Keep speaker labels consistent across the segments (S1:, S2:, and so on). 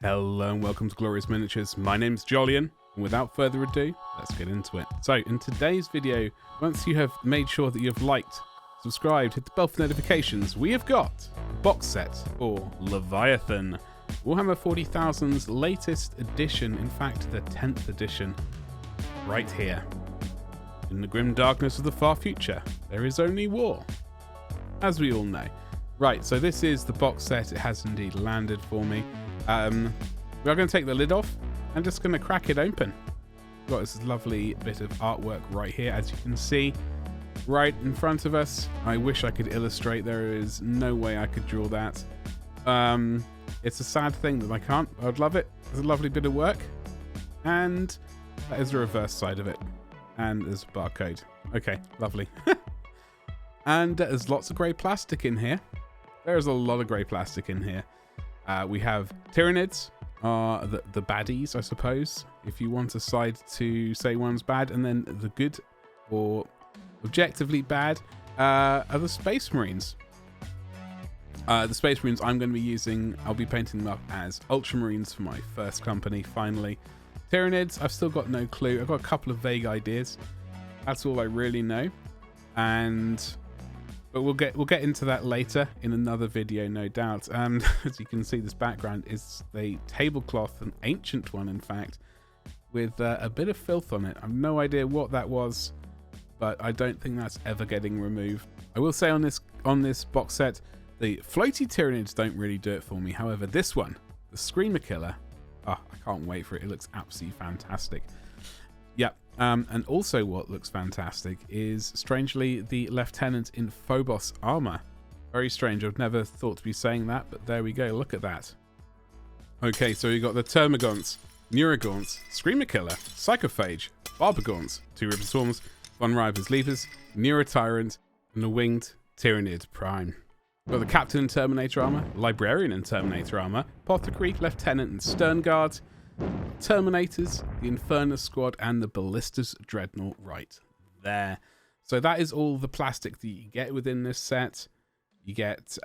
S1: Hello and welcome to Glorious Miniatures. My name's Jolyon, and without further ado, let's get into it. So, in today's video, once you have made sure that you've liked, subscribed, hit the bell for notifications, we have got a box set for Leviathan, Warhammer 40,000's latest edition, in fact the 10th edition, right here. In the grim darkness of the far future, there is only war, as we all know. Right, so this is the box set. It has indeed landed for me. We are going to take the lid off and just going to crack it open. We've got this lovely bit of artwork right here, as you can see, right in front of us. I wish I could illustrate. There is no way I could draw that. It's a sad thing that I can't. I would love it. It's a lovely bit of work. And that is the reverse side of it. And there's a barcode. Okay, lovely. And there's lots of grey plastic in here. There's a lot of grey plastic in here. We have Tyranids, the baddies, I suppose, if you want a side to say one's bad, and then the good or objectively bad are the Space Marines. The Space Marines I'm going to be using, I'll be painting them up as Ultramarines for my first company, finally. Tyranids, I've still got no clue. I've got a couple of vague ideas. That's all I really know. But we'll get into that later in another video, no doubt. And as you can see, this background is the tablecloth, an ancient one, in fact, with a bit of filth on it. I've no idea what that was, but I don't think that's ever getting removed. I will say on this box set, the floaty Tyranids don't really do it for me. However, this one, the Screamer Killer, I can't wait for it. It looks absolutely fantastic. Yep. And also what looks fantastic is, strangely, the Lieutenant in Phobos armor. Very strange. I've never thought to be saying that, but there we go. Look at that. Okay, so we got the Termagants, Neurogants, Screamer Killer, Psychophage, Barbagants, 2 Ripper Swarms, Von River's Leapers, Neurotyrant, and the Winged Tyranid Prime. We've got the Captain in Terminator armor, Librarian in Terminator armor, Apothecary, Lieutenant and Stern Guard, Terminators, the Infernus Squad, and the Ballistas Dreadnought right there. So that is all the plastic that you get within this set. You get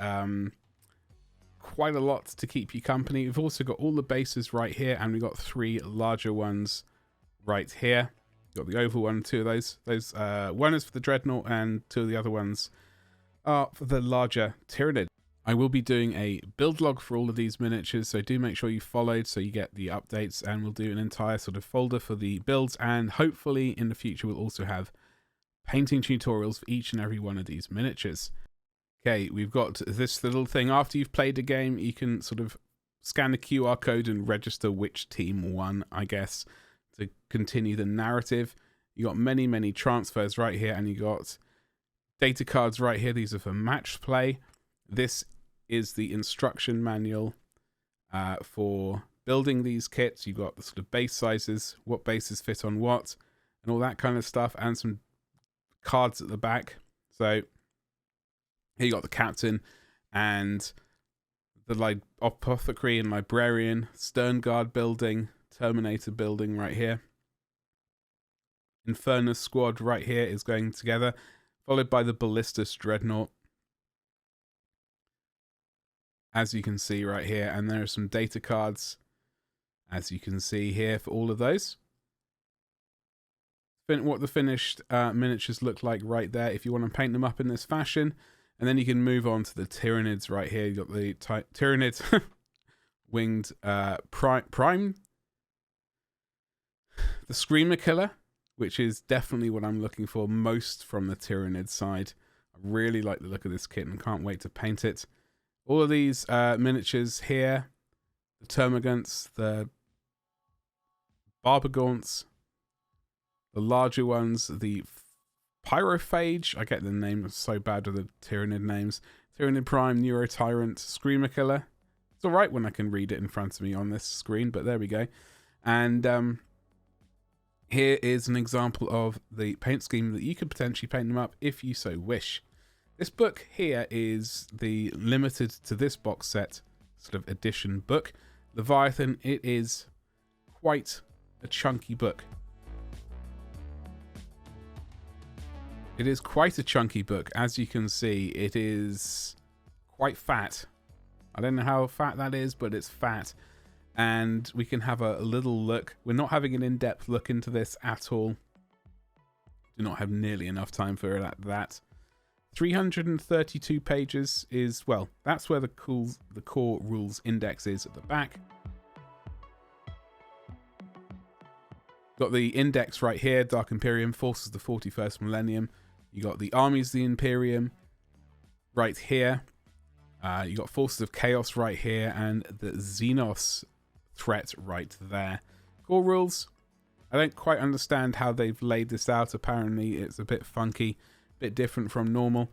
S1: quite a lot to keep you company. We've also got all the bases right here, and we've got 3 larger ones right here. Got the oval one, 2 of those. One is for the Dreadnought, and 2 of the other ones are for the larger Tyranid. I will be doing a build log for all of these miniatures, so do make sure you followed so you get the updates, and we'll do an entire sort of folder for the builds, and hopefully in the future we'll also have painting tutorials for each and every one of these miniatures. Okay, we've got this little thing. After you've played a game, you can sort of scan the QR code and register which team won, I guess, to continue the narrative. You got many transfers right here, and you got data cards right here. These are for match play. This is the instruction manual for building these kits. You've got the sort of base sizes, what bases fit on what, and all that kind of stuff, and some cards at the back. So here you got the Captain and the Apothecary and Librarian, Stern Guard building, Terminator building right here. Infernus Squad right here is going together, followed by the Ballistas Dreadnought, as you can see right here, and there are some data cards, as you can see here, for all of those. What the finished miniatures look like right there, if you want to paint them up in this fashion. And then you can move on to the Tyranids right here. You've got the Tyranid Winged Prime, the Screamer Killer, which is definitely what I'm looking for most from the Tyranid side. I really like the look of this kit and can't wait to paint it. All of these miniatures here, the Termagants, the Barbagants, the larger ones, the Pyrophage, I get the name so bad with the Tyranid names, Tyranid Prime, Neurotyrant, Screamer Killer. It's alright when I can read it in front of me on this screen, but there we go. And here is an example of the paint scheme that you could potentially paint them up if you so wish. This book here is the limited to this box set sort of edition book. Leviathan, it is quite a chunky book. It is quite a chunky book. As you can see, it is quite fat. I don't know how fat that is, but it's fat. and we can have a little look. We're not having an in-depth look into this at all. Do not have nearly enough time for that. 332 pages is, well, that's where the core rules index is at the back. Got the index right here, Dark Imperium, Forces of the 41st Millennium. You got the Armies of the Imperium right here. You got Forces of Chaos right here, and the Xenos threat right there. Core rules. I don't quite understand how they've laid this out. Apparently it's a bit funky, a bit different from normal.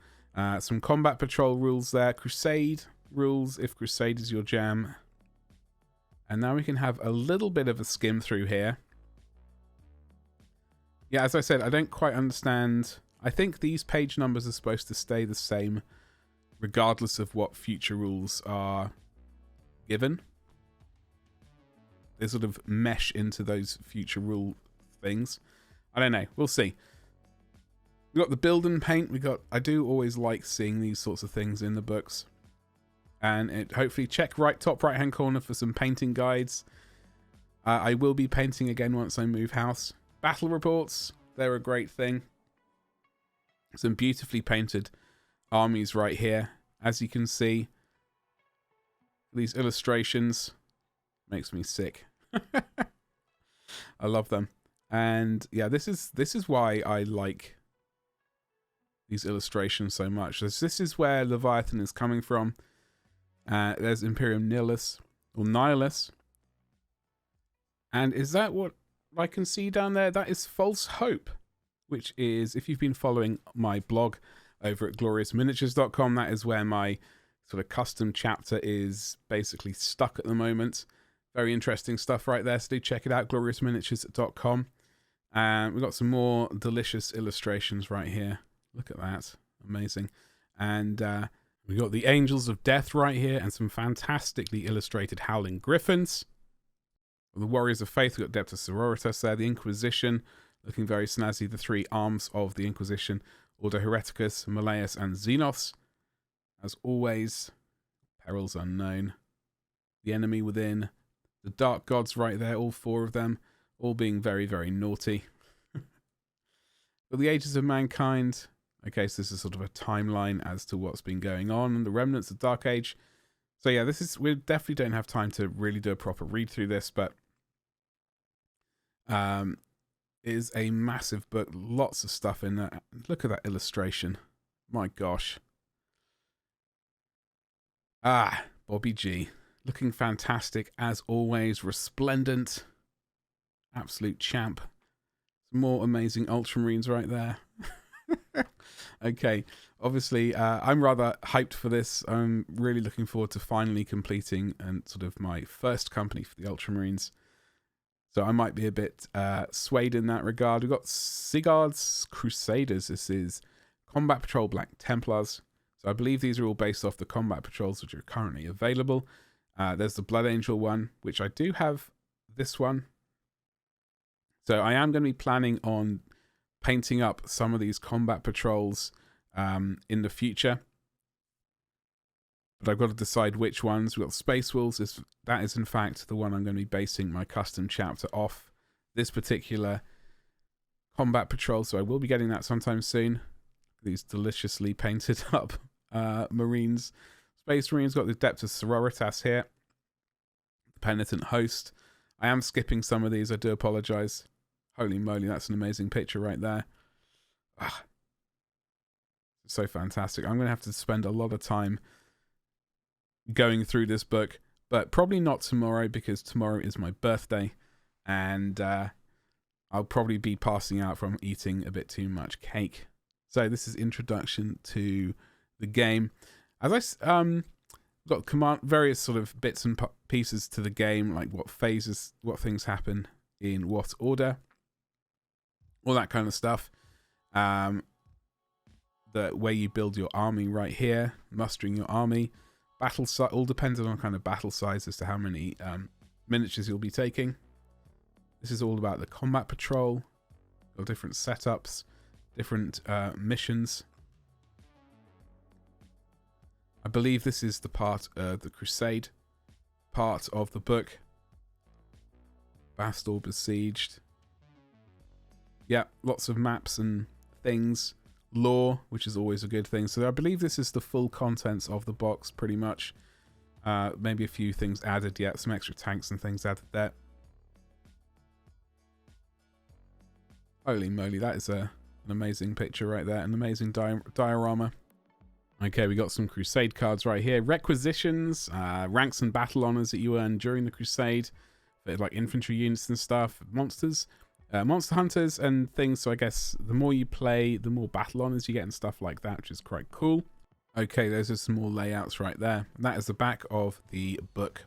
S1: Some combat patrol rules there. Crusade rules, if Crusade is your jam. And now we can have a little bit of a skim through here. Yeah, as I said, I don't quite understand. I think these page numbers are supposed to stay the same regardless of what future rules are given. They sort of mesh into those future rule things. I don't know. We'll see. We got the build and paint. I do always like seeing these sorts of things in the books. And hopefully check top right hand corner for some painting guides. I will be painting again once I move house. Battle reports, they're a great thing. Some beautifully painted armies right here. As you can see, these illustrations makes me sick. I love them. And yeah, this is why I like these illustrations so much. This is where Leviathan is coming from. There's Imperium Nihilus, or Nihilus. And is that what I can see down there? That is False Hope, which is, if you've been following my blog over at gloriousminiatures.com, that is where my sort of custom chapter is basically stuck at the moment. Very interesting stuff right there, so do check it out, gloriousminiatures.com. And we've got some more delicious illustrations right here. Look at that. Amazing. And we've got the Angels of Death right here, and some fantastically illustrated Howling Griffins. The Warriors of Faith, we've got Adeptus Sororitas there. The Inquisition, looking very snazzy. The three arms of the Inquisition, Ordo Hereticus, Malleus, and Xenos. As always, Perils Unknown. The Enemy Within. The Dark Gods right there, all four of them, all being very, very naughty. But the Ages of Mankind. Okay, so this is sort of a timeline as to what's been going on. The Remnants of Dark Age. So yeah, we definitely don't have time to really do a proper read through this, but it is a massive book. Lots of stuff in there. Look at that illustration. My gosh. Bobby G. Looking fantastic as always. Resplendent. Absolute champ. Some more amazing Ultramarines right there. Okay, obviously I'm rather hyped for this. I'm really looking forward to finally completing and sort of my first company for the Ultramarines. So I might be a bit swayed in that regard. We've got Sigurd's Crusaders. This is Combat Patrol Black Templars. So I believe these are all based off the combat patrols which are currently available. There's the Blood Angel one, which I do have this one. So I am going to be planning on painting up some of these combat patrols in the future. But I've got to decide which ones. We've got Space Wolves. That is in fact the one I'm going to be basing my custom chapter off. This particular combat patrol. So I will be getting that sometime soon. These deliciously painted up Marines. Space Marines, got the Adeptus Sororitas here. The Penitent Host. I am skipping some of these. I do apologize. Holy moly, that's an amazing picture right there. So fantastic. I'm going to have to spend a lot of time going through this book, but probably not tomorrow because tomorrow is my birthday, and I'll probably be passing out from eating a bit too much cake. So this is introduction to the game. As I got various sort of bits and pieces to the game, like what phases, what things happen in what order, all that kind of stuff. The way you build your army right here, mustering your army, battle size, all depends on kind of battle size as to how many miniatures you'll be taking. This is all about the combat patrol, got different setups, different missions. I believe this is the part, the Crusade part of the book. Bastor besieged. Yeah, lots of maps and things. Lore, which is always a good thing. So I believe this is the full contents of the box, pretty much. Maybe a few things added yet. Some extra tanks and things added there. Holy moly, that is an amazing picture right there. An amazing diorama. Okay, we got some Crusade cards right here. Requisitions, ranks and battle honors that you earn during the Crusade. For like infantry units and stuff. Monsters. Monster hunters and things. So I guess the more you play, the more battle honors you get and stuff like that, which is quite cool. Okay, those are some more layouts right there. And that is the back of the book.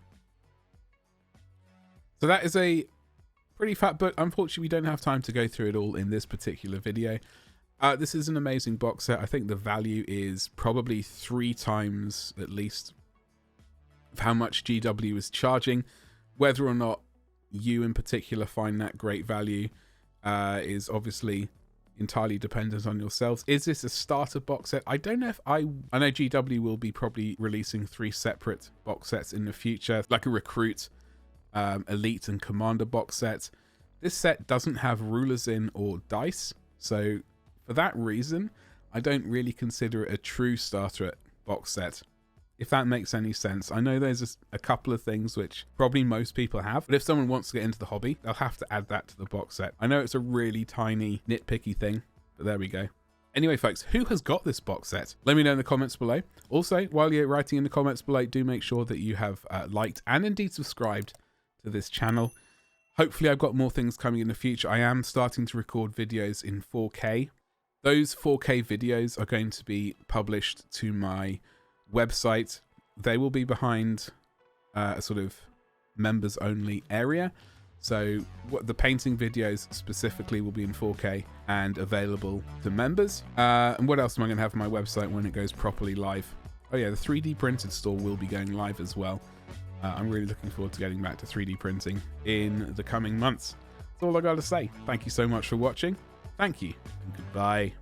S1: So that is a pretty fat book. Unfortunately, we don't have time to go through it all in this particular video. This is an amazing box set. I think the value is probably 3 times at least of how much GW is charging. Whether or not you in particular find that great value is obviously entirely dependent on yourselves. Is this a starter box set? I don't know if I know GW will be probably releasing 3 separate box sets in the future, like a recruit, elite and commander box set. This set doesn't have rulers in or dice, so for that reason I don't really consider it a true starter box set, if that makes any sense. I know there's a couple of things which probably most people have, but if someone wants to get into the hobby, they'll have to add that to the box set. I know it's a really tiny nitpicky thing, but there we go. Anyway, folks, who has got this box set? Let me know in the comments below. Also, while you're writing in the comments below, do make sure that you have liked and indeed subscribed to this channel. Hopefully I've got more things coming in the future. I am starting to record videos in 4K. Those 4K videos are going to be published to my website. They will be behind a sort of members only area, so the painting videos specifically will be in 4K and available to members. And what else am I going to have on my website when it goes properly live? Oh yeah, the 3D printed store will be going live as well. I'm really looking forward to getting back to 3D printing in the coming months. That's all I gotta say. Thank you so much for watching. Thank you and goodbye.